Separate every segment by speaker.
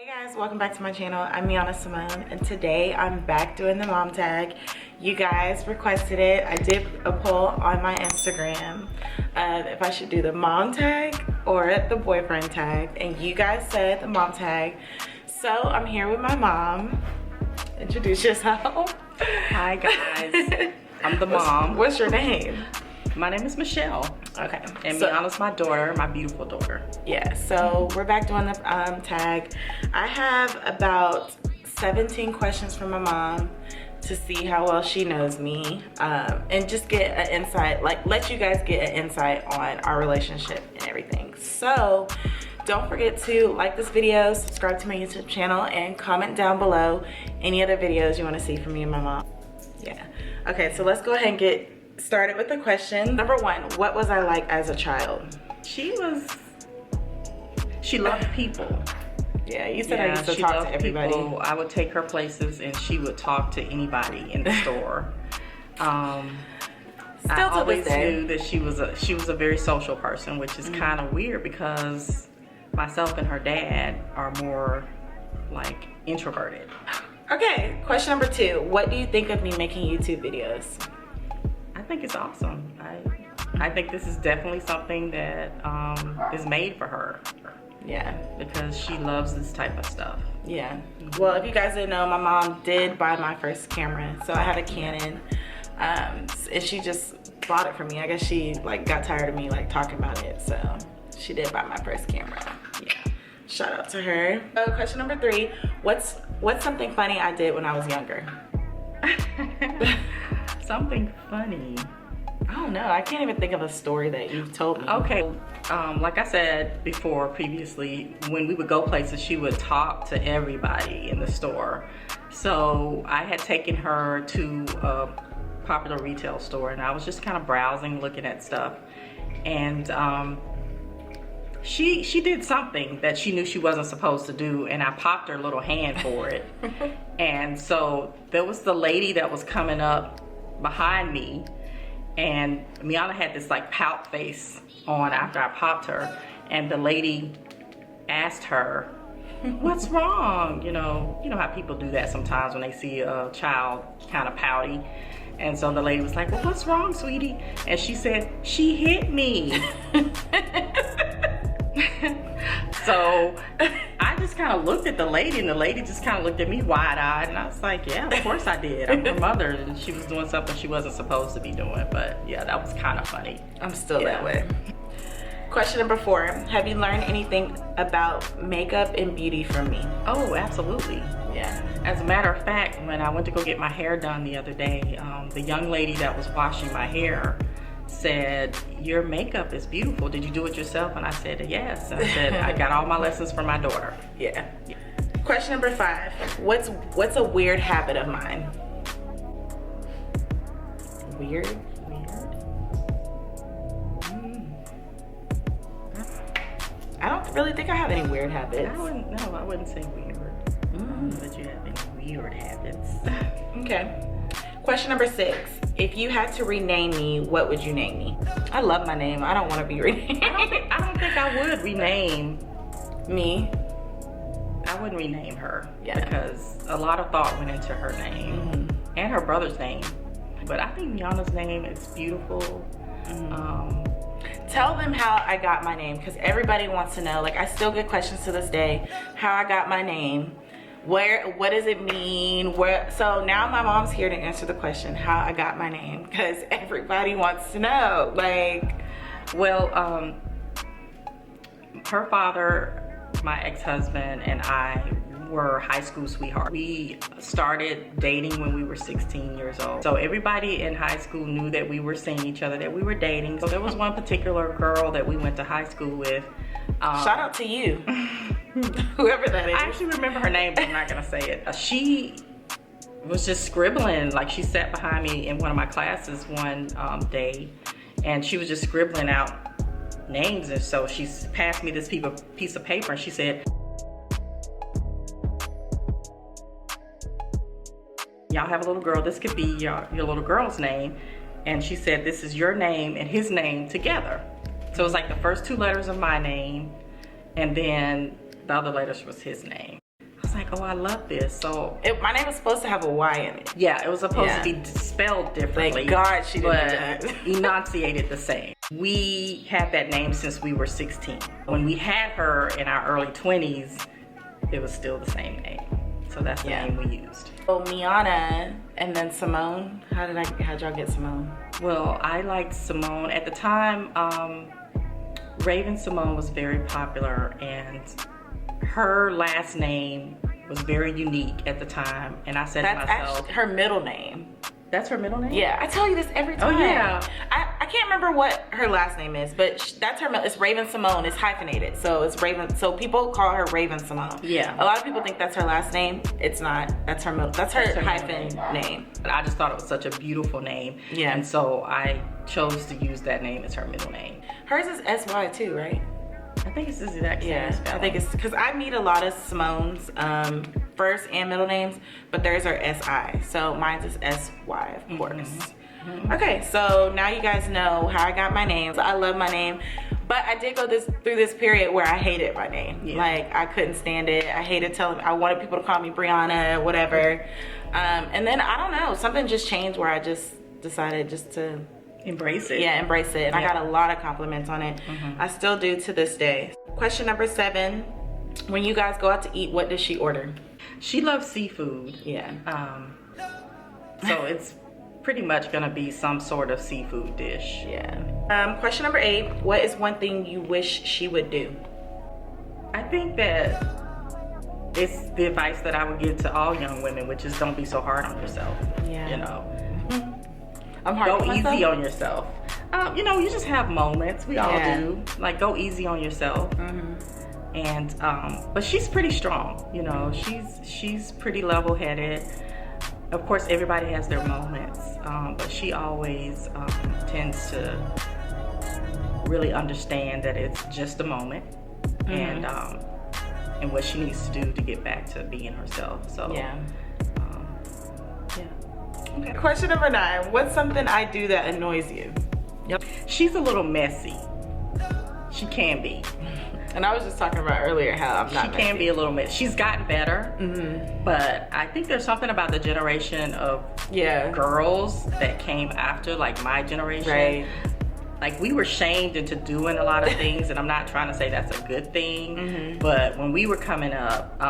Speaker 1: Hey guys, welcome back to my channel. I'm Miana Symone, and today I'm back doing the mom tag. You guys requested it. I did a poll on my Instagram if I should do the mom tag or the boyfriend tag, and you guys said the mom tag. So I'm here with my mom. Introduce yourself.
Speaker 2: Hi guys, I'm the mom.
Speaker 1: What's your name?
Speaker 2: My name is Michelle.
Speaker 1: Okay.
Speaker 2: And Miana's my daughter, my beautiful daughter.
Speaker 1: Yeah, so we're back doing the tag. I have about 17 questions from my mom to see how well she knows me, and just get an insight, like let you guys get an insight on our relationship and everything. So don't forget to like this video, subscribe to my YouTube channel, and comment down below any other videos you want to see from me and my mom. Yeah. Okay, so let's go ahead and get started with the question. Number one, what was I like as a child?
Speaker 2: She loved people.
Speaker 1: Yeah, you said I used to talk to everybody.
Speaker 2: People. I would take her places and she would talk to anybody in the store. I always knew that she was a very social person, which is kind of weird because myself and her dad are more like introverted. Okay,
Speaker 1: question number two, what do you think of me making YouTube videos?
Speaker 2: I think it's awesome. I think this is definitely something that is made for her.
Speaker 1: Yeah.
Speaker 2: Because she loves this type of stuff.
Speaker 1: Yeah. Well, if you guys didn't know, my mom did buy my first camera. So I had a Canon, and she just bought it for me. I guess she like got tired of me like talking about it. So she did buy my first camera. Yeah. Shout out to her. Question number three, what's something funny I did when I was younger?
Speaker 2: Something funny.
Speaker 1: I don't know. I can't even think of a story that you've told me.
Speaker 2: Okay, like I said before previously, when we would go places, she would talk to everybody in the store. So I had taken her to a popular retail store, and I was just kind of browsing, looking at stuff, and she did something that she knew she wasn't supposed to do, and I popped her little hand for it. And so there was the lady that was coming up behind me, and Miana had this like pout face on after I popped her, and the lady asked her, what's wrong? You know how people do that sometimes when they see a child kind of pouty. And so the lady was like, well, what's wrong, sweetie? And she said, she hit me. So I just kind of looked at the lady, and the lady just kind of looked at me wide-eyed, and I was like, yeah, of course I did. I'm her mother, and she was doing something she wasn't supposed to be doing. But yeah, that was kind of funny.
Speaker 1: I'm still that way. Question number four, have you learned anything about makeup and beauty from me?
Speaker 2: Oh, absolutely.
Speaker 1: Yeah.
Speaker 2: As a matter of fact, when I went to go get my hair done the other day, the young lady that was washing my hair said, your makeup is beautiful. Did you do it yourself? And I said, yes. And I said, I got all my lessons from my daughter.
Speaker 1: Yeah. Question number five, what's a weird habit of mine? Weird? I don't really think I have any weird habits.
Speaker 2: I wouldn't say weird. But you have any weird habits.
Speaker 1: Okay. Question number six, if you had to rename me, what would you name me? I love my name. I don't want to be renamed.
Speaker 2: I don't think I would rename
Speaker 1: me.
Speaker 2: I wouldn't rename her, because a lot of thought went into her name and her brother's name. But I think Miana's name is beautiful.
Speaker 1: Tell them how I got my name, because everybody wants to know. Like, I still get questions to this day, how I got my name. What does it mean? So now my mom's here to answer the question, how I got my name, because everybody wants to know. Like,
Speaker 2: well, her father, my ex-husband, and I were high school sweethearts. We started dating when we were 16 years old. So everybody in high school knew that we were seeing each other, that we were dating. So there was one particular girl that we went to high school with.
Speaker 1: Shout out to you. Whoever that is.
Speaker 2: I actually remember her name, but I'm not gonna say it. She was just scribbling. Like, she sat behind me in one of my classes one day, and she was just scribbling out names. And so she passed me this piece of paper, and she said, y'all have a little girl, this could be your little girl's name. And she said, this is your name and his name together. So it was like the first two letters of my name, and then the other letters was his name. was like, oh, I love this. So
Speaker 1: my name was supposed to have a Y in it.
Speaker 2: yeah, it was supposed to be spelled differently.
Speaker 1: Thank God she didn't
Speaker 2: but
Speaker 1: do that.
Speaker 2: enunciated the same. We had that name since we were 16. When we had her in our early 20s, it was still the same name. So that's the name we used.
Speaker 1: So Miana and then Symone. How'd y'all get Symone?
Speaker 2: Well, I liked Symone. At the time, Raven Symone was very popular, and her last name was very unique at the time. And I said to myself,
Speaker 1: actually her middle name.
Speaker 2: That's her middle name?
Speaker 1: Yeah, I tell you this every time.
Speaker 2: Oh, yeah.
Speaker 1: I can't remember what her last name is, but that's her. It's Raven Symone. It's hyphenated, so it's Raven. So people call her Raven Symone.
Speaker 2: Yeah.
Speaker 1: A lot of people think that's her last name. It's not. That's her middle. That's her hyphen name.
Speaker 2: But I just thought it was such a beautiful name.
Speaker 1: Yeah.
Speaker 2: And so I chose to use that name as her middle name.
Speaker 1: Hers is SY too, right?
Speaker 2: I think it's the exact same spelling.
Speaker 1: I think it's because I meet a lot of Symones, first and middle names, but theirs are SI. So mine's is SY, of course. Okay, so now you guys know how I got my name. So I love my name, but I did go through this period where I hated my name.
Speaker 2: Yeah.
Speaker 1: Like I couldn't stand it. I hated I wanted people to call me Brianna, whatever. And then I don't know, something just changed where I just decided just to
Speaker 2: embrace it.
Speaker 1: Yeah, embrace it. And I got a lot of compliments on it. I still do to this day. Question number 7. When you guys go out to eat, what does she order?
Speaker 2: She loves seafood.
Speaker 1: Yeah.
Speaker 2: So it's pretty much gonna be some sort of seafood dish.
Speaker 1: Yeah. Question number 8. What is one thing you wish she would do?
Speaker 2: I think that it's the advice that I would give to all young women, which is don't be so hard on yourself.
Speaker 1: Yeah.
Speaker 2: You know.
Speaker 1: I'm hard
Speaker 2: Go easy on yourself. You know, you just have moments. We all do. Like, go easy on yourself. And but she's pretty strong. You know, she's pretty level-headed. Of course, everybody has their moments, but she always tends to really understand that it's just a moment, and what she needs to do to get back to being herself. So yeah.
Speaker 1: Okay. Question number 9. What's something I do that annoys you?
Speaker 2: Yep. She's a little messy. She can be.
Speaker 1: And I was just talking about earlier how I'm not
Speaker 2: She can be a little messy. She's gotten better, but I think there's something about the generation of girls that came after, like my generation.
Speaker 1: Right.
Speaker 2: Like, we were shamed into doing a lot of things, and I'm not trying to say that's a good thing, but when we were coming up,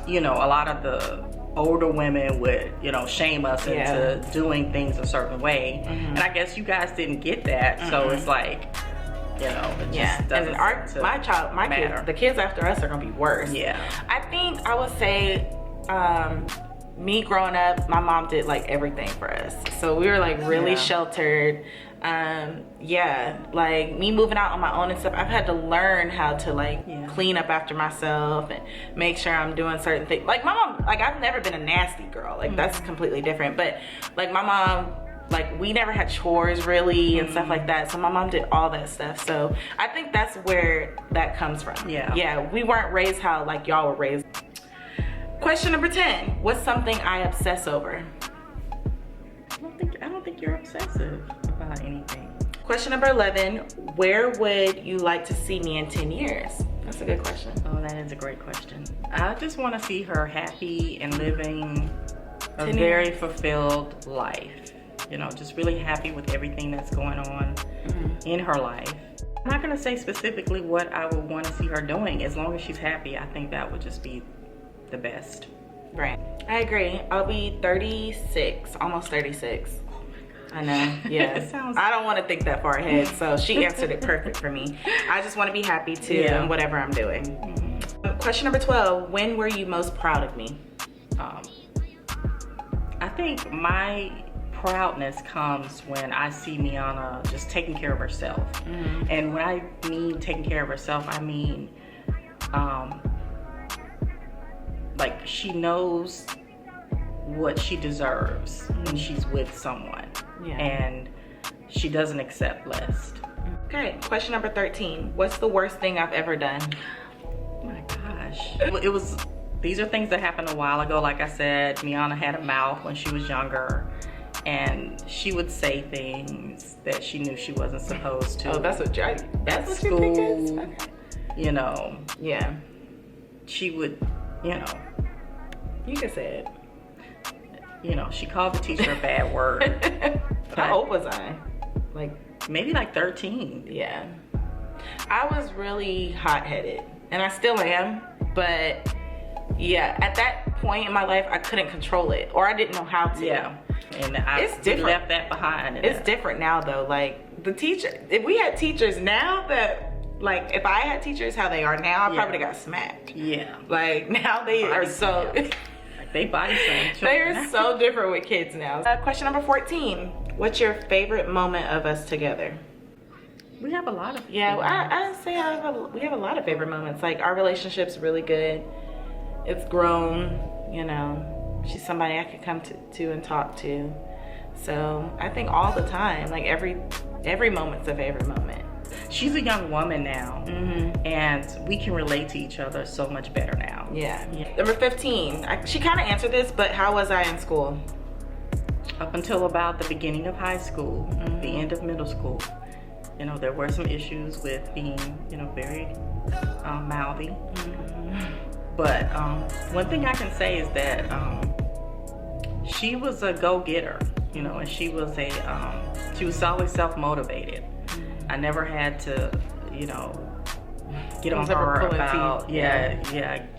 Speaker 2: you know, a lot of the older women would, you know, shame us into doing things a certain way. And I guess you guys didn't get that, so it's like, you know, it just doesn't
Speaker 1: my kids, the kids after us are gonna be worse. I think I would say me growing up, my mom did like everything for us, so we were like really sheltered. Like me moving out on my own and stuff, I've had to learn how to like clean up after myself and make sure I'm doing certain things. Like my mom, like I've never been a nasty girl, like that's completely different, but like my mom, like we never had chores really and stuff like that, so my mom did all that stuff. So I think that's where that comes from. We weren't raised how like y'all were raised. Question number 10. What's something I obsess over?
Speaker 2: I don't think you're obsessive about anything.
Speaker 1: Question number 11. Where would you like to see me in 10 years? That's a good question.
Speaker 2: Oh, that is a great question. I just want to see her happy and living a very fulfilled life. You know, just really happy with everything that's going on in her life. I'm not going to say specifically what I would want to see her doing. As long as she's happy, I think that would just be the best.
Speaker 1: Right. I agree. I'll be 36, almost 36. I know, yeah. I don't want to think that far ahead, so she answered it perfect for me. I just want to be happy too in whatever I'm doing. Question number 12. When were you most proud of me?
Speaker 2: I think my proudness comes when I see Miana just taking care of herself. And when I mean taking care of herself, I mean like she knows what she deserves when she's with someone, and she doesn't accept less.
Speaker 1: Okay, question number 13. What's the worst thing I've ever done?
Speaker 2: Oh my gosh. These are things that happened a while ago. Like I said, Miana had a mouth when she was younger, and she would say things that she knew she wasn't supposed to.
Speaker 1: Oh, that's what
Speaker 2: at school, you know.
Speaker 1: Yeah.
Speaker 2: She would, you know,
Speaker 1: You can say it.
Speaker 2: you know, she called the teacher a bad word.
Speaker 1: How old was I? Like,
Speaker 2: maybe like 13.
Speaker 1: yeah. I was really hot-headed, and I still am, but yeah, at that point in my life, I couldn't control it, or I didn't know how to.
Speaker 2: Yeah. And
Speaker 1: It's different.
Speaker 2: left that behind.
Speaker 1: It's different now, though. Like, the teacher, if we had teachers now that, like, if I had teachers how they are now, I probably got smacked.
Speaker 2: Yeah.
Speaker 1: Like, now they are so...
Speaker 2: Like, they body slam children.
Speaker 1: They are so different with kids now. Question number 14. What's your favorite moment of us together?
Speaker 2: We have a lot of.
Speaker 1: Yeah, I'd say we have a lot of favorite moments. Like, our relationship's really good. It's grown, you know. She's somebody I could come to and talk to. So I think all the time, like every moment's a favorite moment.
Speaker 2: She's a young woman now, and we can relate to each other so much better now.
Speaker 1: Yeah. Number 15. She kind of answered this, but how was I in school?
Speaker 2: Up until about the beginning of high school, the end of middle school, you know, there were some issues with being, you know, very mouthy. But one thing I can say is that she was a go-getter, you know, and she was always self-motivated. I never had to, you know, get on her about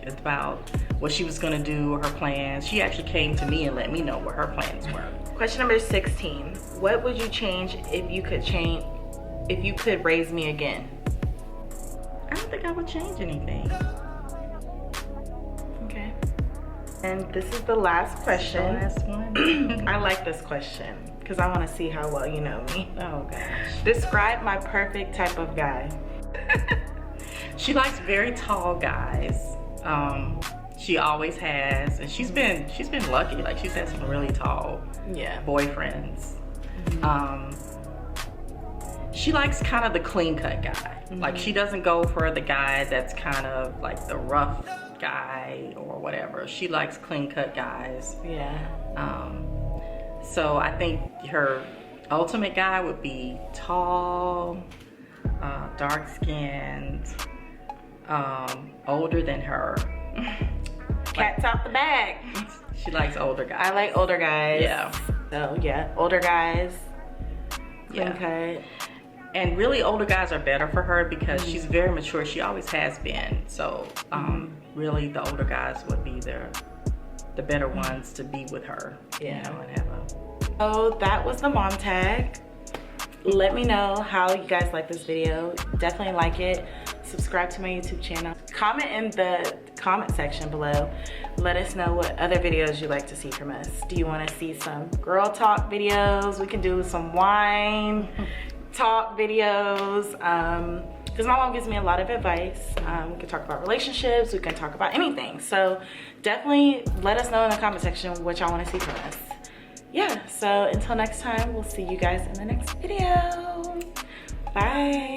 Speaker 2: about what she was gonna do or her plans. She actually came to me and let me know what her plans were.
Speaker 1: Question number 16. What would you change if you could raise me again?
Speaker 2: I don't think I would change anything.
Speaker 1: Okay. And this is the last question.
Speaker 2: The last one.
Speaker 1: I like this question because I want to see how well you know me.
Speaker 2: Oh gosh.
Speaker 1: Describe my perfect type of guy.
Speaker 2: She likes very tall guys. She always has, and she's been lucky. Like, she's had some really tall boyfriends. She likes kind of the clean cut guy. Like, she doesn't go for the guy that's kind of like the rough guy or whatever. She likes clean cut guys.
Speaker 1: Yeah.
Speaker 2: So I think her ultimate guy would be tall, dark skinned, older than her.
Speaker 1: Cat's out the bag.
Speaker 2: She likes older guys.
Speaker 1: I like older guys.
Speaker 2: Yeah.
Speaker 1: So yeah, older guys. Clean cut.
Speaker 2: And really, older guys are better for her because she's very mature. She always has been. So really, the older guys would be the better ones to be with her.
Speaker 1: Yeah.
Speaker 2: You know, and have a...
Speaker 1: So that was the mom tag. Let me know how you guys like this video. Definitely like it. Subscribe to my YouTube channel. Comment in the comment section below. Let us know what other videos you'd like to see from us. Do you want to see some girl talk videos? We can do some wine talk videos. Because my mom gives me a lot of advice. We can talk about relationships. We can talk about anything. So definitely let us know in the comment section what y'all want to see from us. Yeah, so until next time, we'll see you guys in the next video. Bye.